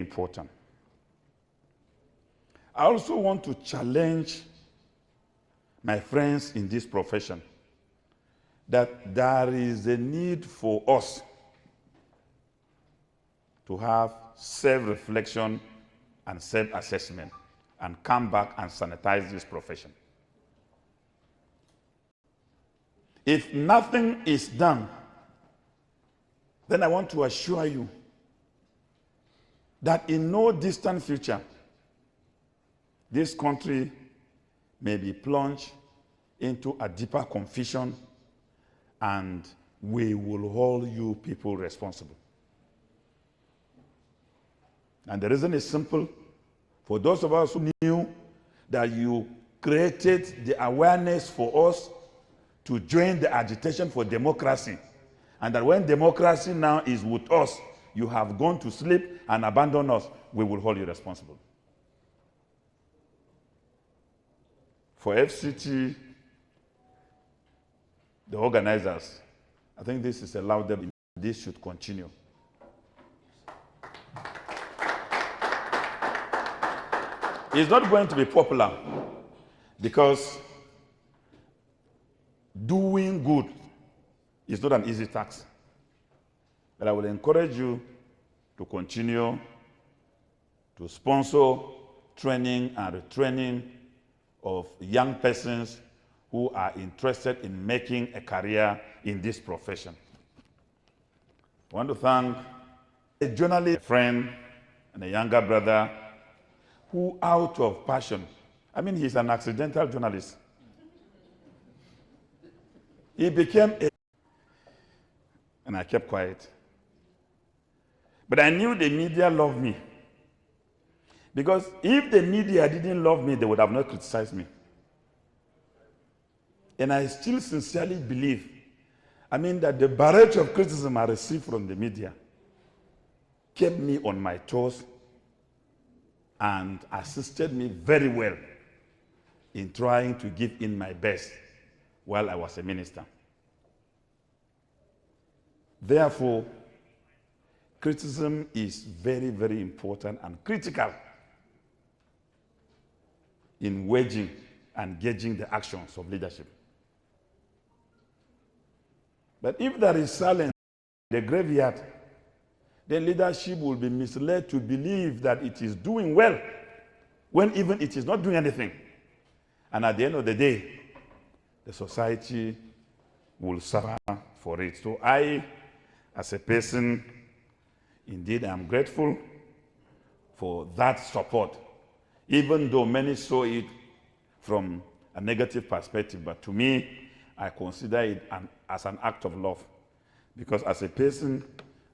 important. I also want to challenge my friends in this profession that there is a need for us to have self-reflection and self-assessment and come back and sanitize this profession. If nothing is done, then I want to assure you that in no distant future, this country may be plunged into a deeper confusion, and we will hold you people responsible. And the reason is simple. For those of us who knew that you created the awareness for us to join the agitation for democracy, and that when democracy now is with us, you have gone to sleep and abandoned us, we will hold you responsible. For FCT, the organizers, I think this is a louder, this should continue. It's not going to be popular because doing good is not an easy task. But I will encourage you to continue to sponsor training and retraining of young persons who are interested in making a career in this profession. I want to thank a journalist, a friend, and a younger brother who, out of passion, I mean, he's an accidental journalist. He became a... And I kept quiet. But I knew the media loved me. Because if the media didn't love me, they would have not criticized me. And I still sincerely believe, that the barrage of criticism I received from the media kept me on my toes and assisted me very well in trying to give in my best while I was a minister. Therefore, criticism is very, very important and critical in waging and gauging the actions of leadership. But if there is silence in the graveyard, then leadership will be misled to believe that it is doing well when even it is not doing anything. And at the end of the day, the society will suffer for it. So I, as a person, indeed am grateful for that support, even though many saw it from a negative perspective. But to me, I consider it as an act of love. Because as a person,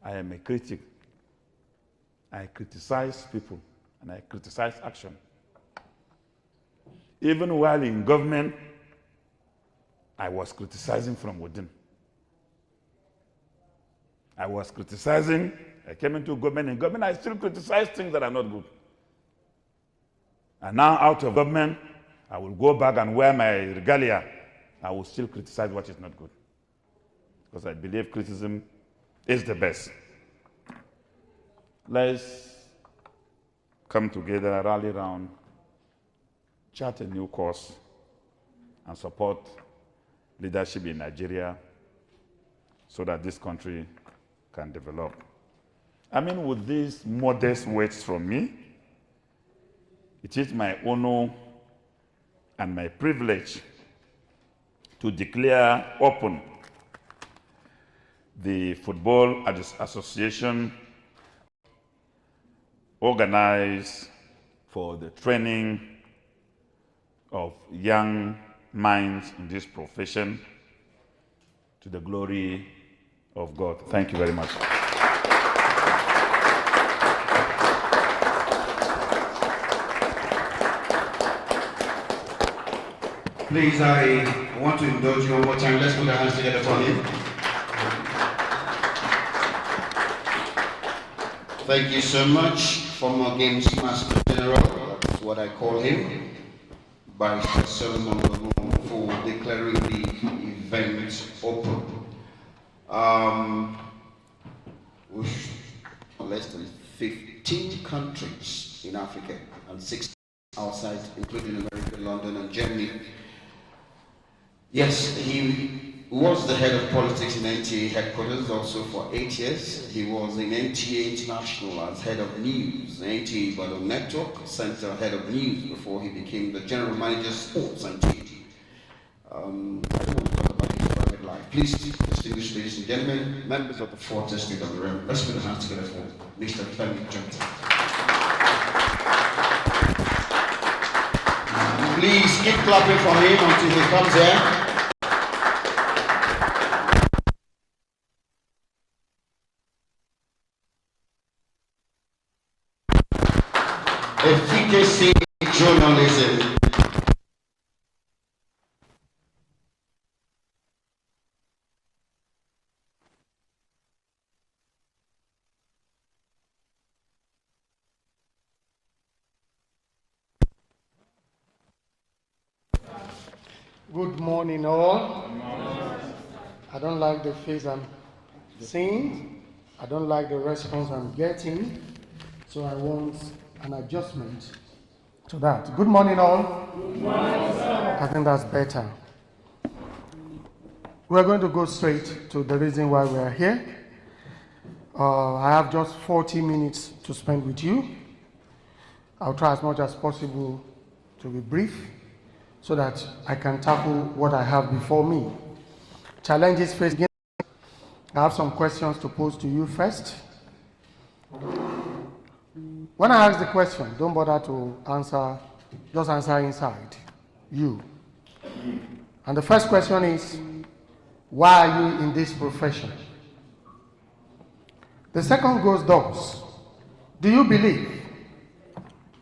I am a critic. I criticize people and I criticize action. Even while in government, I was criticizing from within. I was criticizing. I came into government. In government, I still criticize things that are not good. And now out of government, I will go back and wear my regalia. I will still criticize what is not good. Because I believe criticism is the best. Let's come together, rally around, chart a new course, and support leadership in Nigeria so that this country can develop. With these modest words from me, it is my honor and my privilege to declare open the Football Association organized for the training of young minds in this profession to the glory of God. Thank you very much. Please, I want to indulge you one more time. Let's put our hands together for him. Thank you so much, former Games Master General, that's what I call him, Barrister Solomon Babu, for declaring the event open. With less than 15 15 countries in Africa and 6 outside, including America, London, and Germany. Yes, he was the head of politics in NTA headquarters also for 8 years. He was in NTA International as head of news, NTA Battle Network Center head of news before he became the general manager of sports and TV. I don't want to talk about his private life. Please, distinguished ladies and gentlemen, members of the Fourth Estate of the Realm, let's put a hand together for Mr. Femi Johnson. Please keep clapping for him until he comes here. FCT journalism. Good morning, all. I don't like the face I'm seeing. I don't like the response I'm getting. So I want an adjustment to that. Good morning, all. Good morning, sir. I think that's better. We're going to go straight to the reason why we are here. I have just 40 minutes to spend with you. I'll try as much as possible to be brief so that I can tackle what I have before me. Challenges faced. I have some questions to pose to you first. When I ask the question, don't bother to answer, just answer inside, you. And the first question is, why are you in this profession? The second goes thus, do you believe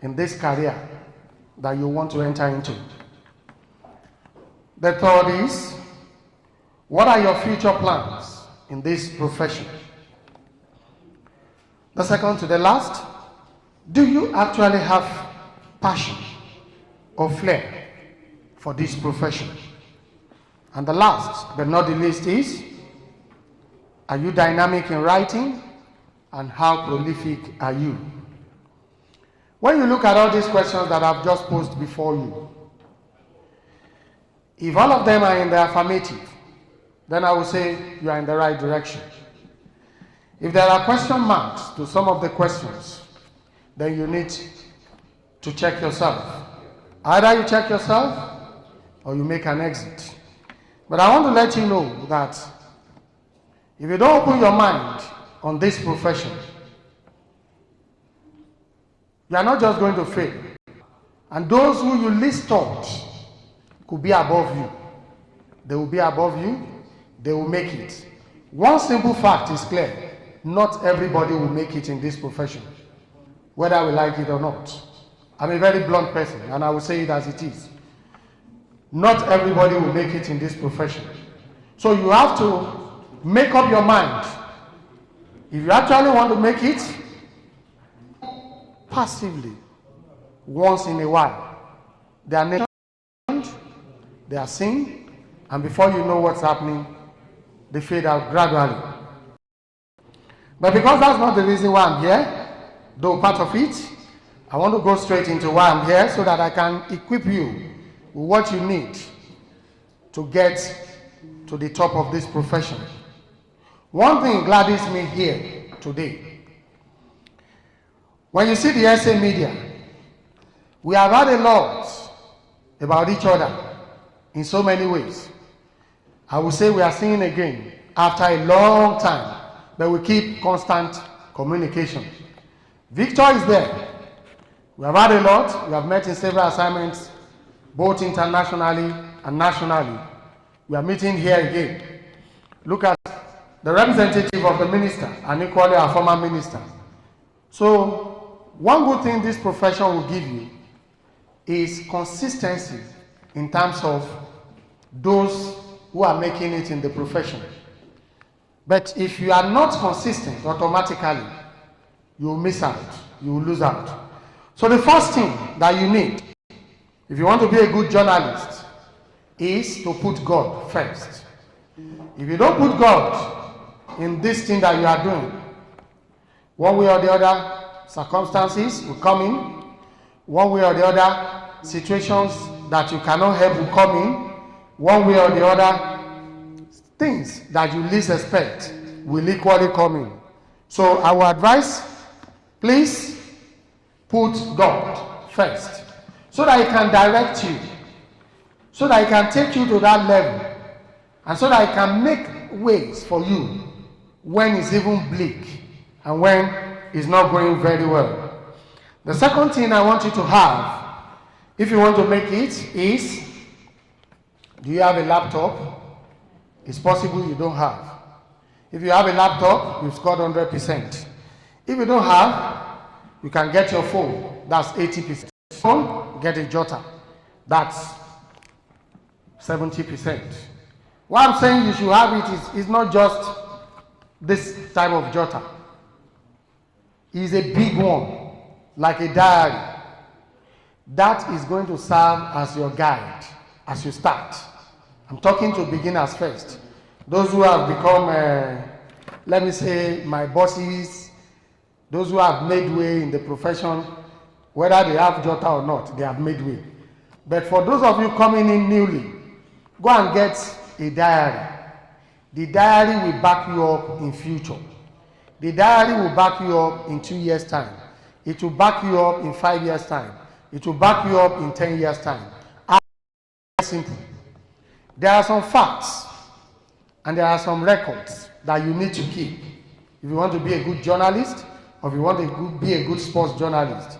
in this career that you want to enter into? The third is, what are your future plans in this profession? The second to the last, do you actually have passion or flair for this profession? And the last but not the least is, are you dynamic in writing, and how prolific are you? When you look at all these questions that I've just posed before you, if all of them are in the affirmative, then I will say you are in the right direction. If there are question marks to some of the questions, then you need to check yourself. Either you check yourself or you make an exit. But I want to let you know that if you don't open your mind on this profession, you are not just going to fail. And those who you least thought could be above you, they will be above you, they will make it. One simple fact is clear: not everybody will make it in this profession, whether we like it or not. I'm a very blunt person, and I will say it as it is. Not everybody will make it in this profession. So you have to make up your mind. If you actually want to make it, passively, once in a while, they are named, they are seen, and before you know what's happening, they fade out gradually. But because that's not the reason why I'm here, though part of it, I want to go straight into why I'm here so that I can equip you with what you need to get to the top of this profession. One thing gladdens me here today. When you see the SA media, we have had a lot about each other in so many ways. I will say we are seeing again after a long time, but we keep constant communication. Victor is there. We have had a lot. We have met in several assignments, both internationally and nationally. We are meeting here again. Look at the representative of the minister and equally our former minister. So one good thing this profession will give you is consistency in terms of those who are making it in the profession. But if you are not consistent, automatically you will miss out, you will lose out. So the first thing that you need, if you want to be a good journalist, is to put God first. If you don't put God in this thing that you are doing, one way or the other, circumstances will come in, one way or the other, situations that you cannot help will come in, one way or the other, things that you least expect will equally come in. So I will advise, please put God first, so that He can direct you, so that He can take you to that level, and so that He can make ways for you when it's even bleak and when it's not going very well. The second thing I want you to have, if you want to make it, is, do you have a laptop? It's possible you don't have. If you have a laptop, you've scored 100%. If you don't have, you can get your phone. That's 80%. Phone, get a jotter. That's 70%. What I'm saying you should have it is not just this type of jotter. It's a big one, like a diary. That is going to serve as your guide as you start. I'm talking to beginners first. Those who have become, let me say, my bosses, those who have made way in the profession, whether they have jotter or not, they have made way. But for those of you coming in newly, go and get a diary. The diary will back you up in future. The diary will back you up in 2 years' time. It will back you up in 5 years' time. It will back you up in 10 years' time. Simple. There are some facts and there are some records that you need to keep if you want to be a good journalist, or if you want to be a good sports journalist.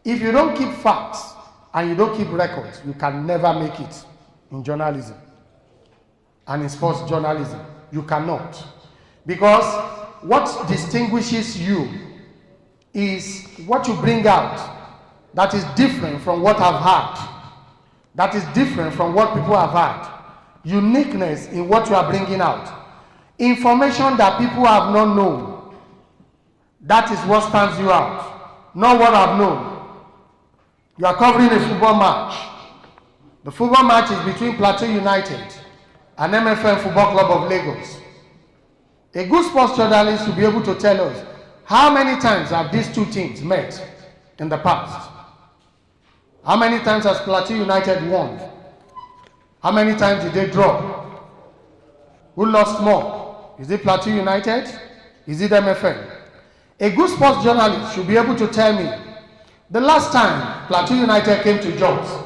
If you don't keep facts and you don't keep records, you can never make it in journalism and in sports journalism. You cannot. Because what distinguishes you is what you bring out that is different from what I've had, that is different from what people have had. Uniqueness in what you are bringing out. Information that people have not known. That is what stands you out, not what I've known. You are covering a football match. The football match is between Plateau United and MFM Football Club of Lagos. A good sports journalist should be able to tell us how many times have these two teams met in the past. How many times has Plateau United won? How many times did they draw? Who lost more? Is it Plateau United? Is it MFM? A good sports journalist should be able to tell me the last time Plateau United came to Jos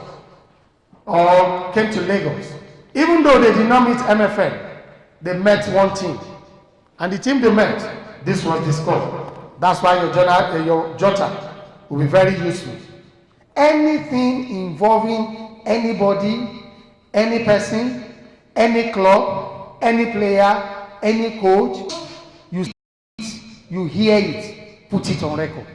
or came to Lagos. Even though they did not meet MFM, they met one team. And the team they met, this was the score. That's why your jotter will be very useful. Anything involving anybody, any person, any club, any player, any coach, you hear it, put it on record.